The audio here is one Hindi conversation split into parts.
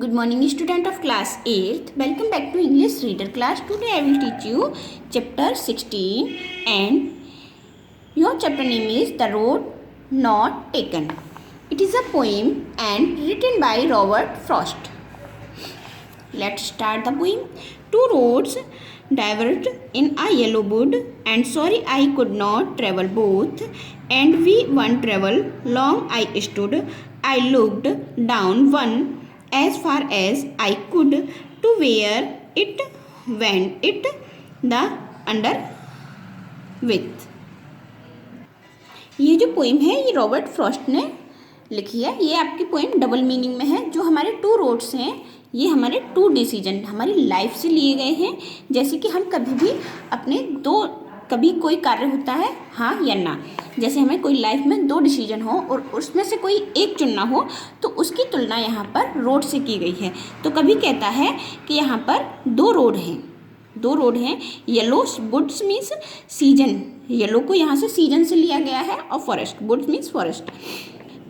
Good morning, student of class 8th. Welcome back to English reader class. Today I will teach you chapter 16 and your chapter name is The Road Not Taken. It is a poem and written by Robert Frost. Let's start the poem. Two roads diverged in a yellow wood, and sorry I could not travel both. And we one travel long I stood. I looked down one as far as I could to where it went it the under with. ये जो पोइम है ये रॉबर्ट फ्रॉस्ट ने लिखी है। ये आपकी पोइम डबल मीनिंग में है। जो हमारे टू रोड्स हैं ये हमारे टू डिसीजन हमारी लाइफ से लिए गए हैं। जैसे कि हम कभी भी अपने कभी कोई कार्य होता है हाँ या ना, जैसे हमें कोई लाइफ में दो डिसीजन हो और उसमें से कोई एक चुनना हो तो उसकी तुलना यहाँ पर रोड से की गई है। तो कभी कहता है कि यहाँ पर दो रोड हैं। Yellow woods means season, yellow को यहाँ से सीजन से लिया गया है, और फॉरेस्ट वुड्स मीन्स फॉरेस्ट।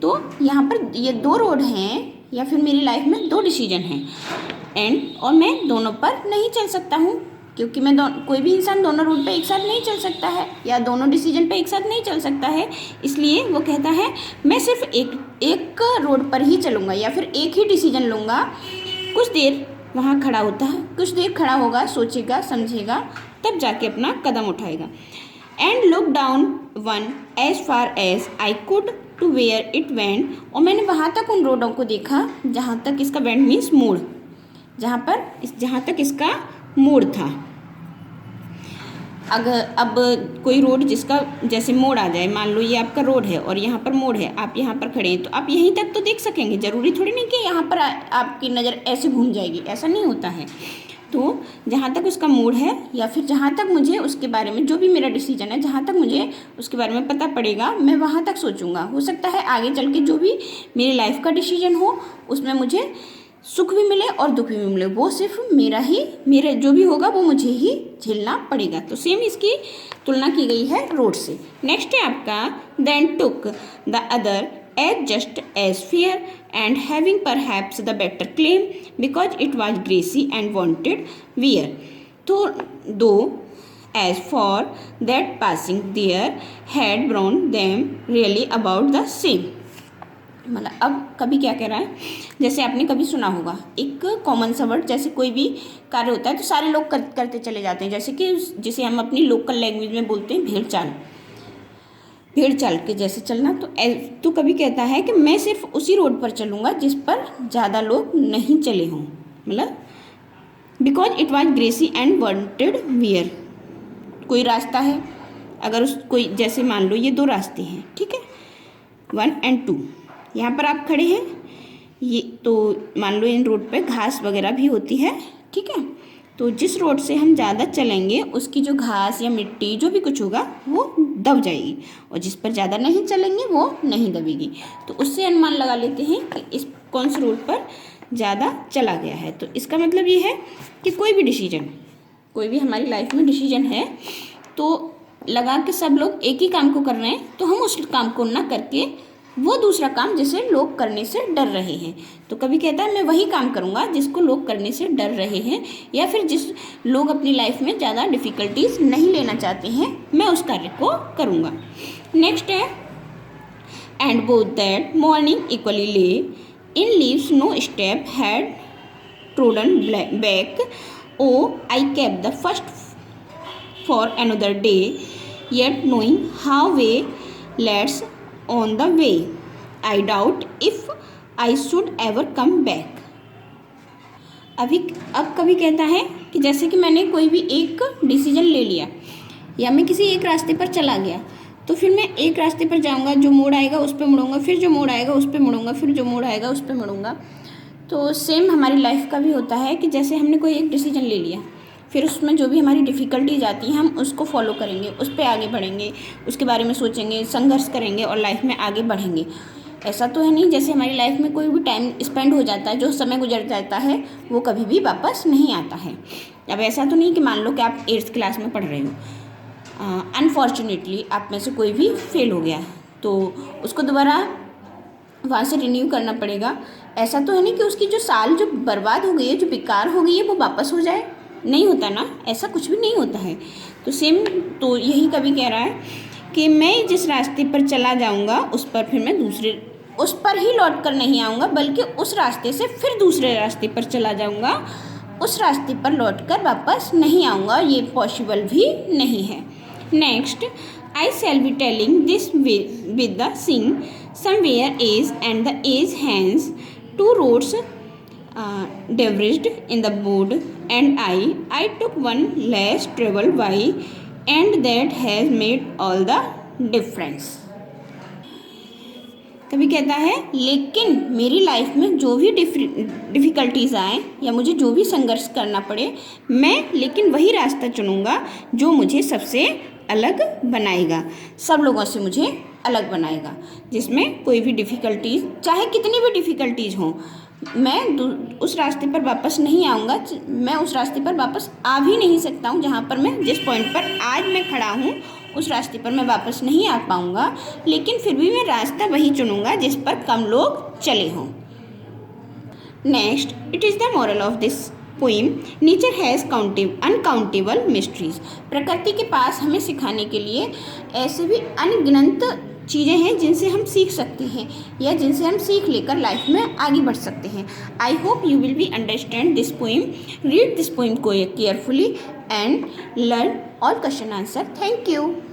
तो यहाँ पर ये दो रोड हैं या फिर मेरी लाइफ में दो डिसीजन हैं और मैं दोनों पर नहीं चल सकता हूँ, क्योंकि मैं कोई भी इंसान दोनों रोड पे एक साथ नहीं चल सकता है या दोनों डिसीजन पे एक साथ नहीं चल सकता है। इसलिए वो कहता है मैं सिर्फ एक रोड पर ही चलूँगा या फिर एक ही डिसीजन लूँगा। कुछ देर वहाँ खड़ा होता है, कुछ देर खड़ा होगा, सोचेगा समझेगा, तब जाके अपना कदम उठाएगा। And look down one as far as I could to where it went, और मैंने वहाँ तक उन रोडों को देखा जहाँ तक इसका वेंट मीन्स मोड़, जहाँ तक इसका मोड़ था। अगर अब कोई रोड जिसका जैसे मोड़ आ जाए, मान लो ये आपका रोड है और यहाँ पर मोड़ है, आप यहाँ पर खड़े हैं तो आप यहीं तक तो देख सकेंगे। ज़रूरी थोड़ी नहीं कि यहाँ पर आपकी नज़र ऐसे घूम जाएगी, ऐसा नहीं होता है। तो जहाँ तक उसका मोड़ है या फिर जहाँ तक मुझे उसके बारे में जो भी मेरा डिसीजन है, जहाँ तक मुझे उसके बारे में पता पड़ेगा मैं वहाँ तक सोचूंगा। हो सकता है आगे चल के जो भी मेरी लाइफ का डिसीजन हो उसमें मुझे सुख भी मिले और दुख भी मिले, वो सिर्फ मेरा जो भी होगा वो मुझे ही झेलना पड़ेगा। तो सेम इसकी तुलना की गई है रोड से। नेक्स्ट है आपका then took the other as just as fair and having perhaps the better claim because it was grassy and wanted wear. तो though as for that passing there had brown them really about the same. मतलब अब कभी क्या कह रहा है, जैसे आपने कभी सुना होगा एक कॉमन सा वर्ड, जैसे कोई भी कार्य होता है तो सारे लोग करते चले जाते हैं, जैसे कि जिसे हम अपनी लोकल लैंग्वेज में बोलते हैं भेड़ चाल के जैसे चलना। तो कभी कहता है कि मैं सिर्फ उसी रोड पर चलूँगा जिस पर ज़्यादा लोग नहीं चले हों, मतलब because it was grassy and wanted wear. कोई रास्ता है, अगर कोई जैसे मान लो ये दो रास्ते हैं, ठीक है, 1 और 2, यहाँ पर आप खड़े हैं, ये तो मान लो इन रोड पे घास वगैरह भी होती है, ठीक है। तो जिस रोड से हम ज़्यादा चलेंगे उसकी जो घास या मिट्टी जो भी कुछ होगा वो दब जाएगी, और जिस पर ज़्यादा नहीं चलेंगे वो नहीं दबेगी। तो उससे अनुमान लगा लेते हैं कि इस कौन से रोड पर ज़्यादा चला गया है। तो इसका मतलब ये है कि कोई भी हमारी लाइफ में डिसीजन है तो लगा के सब लोग एक ही काम को कर रहे हैं, तो हम उस काम को ना करके वो दूसरा काम जिसे लोग करने से डर रहे हैं। तो कभी कहता है मैं वही काम करूँगा जिसको लोग करने से डर रहे हैं, या फिर जिस लोग अपनी लाइफ में ज़्यादा डिफ़िकल्टीज नहीं लेना चाहते हैं मैं उस कार्य को करूँगा। नेक्स्ट है and both that morning equally lay in leaves no step had trodden back oh I kept the first for another day yet knowing how way leads on the way I doubt if I should ever come back। अब कभी कहता है कि जैसे कि मैंने कोई भी एक डिसीजन ले लिया या मैं किसी एक रास्ते पर चला गया, तो फिर मैं एक रास्ते पर जाऊंगा, जो मोड़ आएगा उस पर मुड़ूंगा, फिर जो मोड़ आएगा उस पर मुड़ूंगा, फिर जो मोड़ आएगा उस पर मुड़ूंगा। तो सेम हमारी लाइफ का भी होता है कि जैसे हमने कोई एक डिसीजन ले लिया, फिर उसमें जो भी हमारी डिफ़िकल्टीज आती हैं हम उसको फॉलो करेंगे, उस पर आगे बढ़ेंगे, उसके बारे में सोचेंगे, संघर्ष करेंगे और लाइफ में आगे बढ़ेंगे। ऐसा तो है नहीं जैसे हमारी लाइफ में कोई भी टाइम स्पेंड हो जाता है, जो समय गुजर जाता है वो कभी भी वापस नहीं आता है। अब ऐसा तो नहीं कि मान लो कि आप 8th क्लास में पढ़ रहे हो, अनफॉर्चुनेटली आप में से कोई भी फेल हो गया तो उसको दोबारा वहाँ से रिन्यू करना पड़ेगा। ऐसा तो है नहीं कि उसकी जो साल जो बर्बाद हो गई है, जो बेकार हो गई है, वो वापस हो जाए। नहीं होता ना, ऐसा कुछ भी नहीं होता है। तो सेम तो यही कवि कह रहा है कि मैं जिस रास्ते पर चला जाऊँगा उस पर फिर मैं उस पर ही लौट कर नहीं आऊँगा, बल्कि उस रास्ते से फिर दूसरे रास्ते पर चला जाऊँगा, उस रास्ते पर लौटकर वापस नहीं आऊँगा। ये पॉसिबल भी नहीं है। Next, I shall be telling this with the सिंग somewhere age and the age hence two roads diverged in the board, and I took one less travel by, and that has made all the difference। कभी कहता है, लेकिन मेरी लाइफ में जो भी डिफ़िकल्टीज़ आए या मुझे जो भी संघर्ष करना पड़े, मैं लेकिन वही रास्ता चुनूँगा जो मुझे सबसे अलग बनाएगा, सब लोगों से मुझे अलग बनाएगा, जिसमें कोई भी डिफ़िकल्टीज़, चाहे कितनी भी डिफ़िकल्टीज़ हों, मैं उस रास्ते पर वापस नहीं आऊँगा। मैं उस रास्ते पर वापस आ भी नहीं सकता हूँ। जहाँ पर मैं जिस पॉइंट पर आज मैं खड़ा हूँ उस रास्ते पर मैं वापस नहीं आ पाऊँगा, लेकिन फिर भी मैं रास्ता वही चुनूँगा जिस पर कम लोग चले हों। Next, it is the moral of this poem, nature has uncountable mysteries. प्रकृति के पास हमें सिखाने के लिए ऐसे भी अनगिनत चीज़ें हैं जिनसे हम सीख सकते हैं या जिनसे हम सीख लेकर लाइफ में आगे बढ़ सकते हैं। I hope you will be understand this poem. Read this poem को carefully and learn all question answer. Thank you.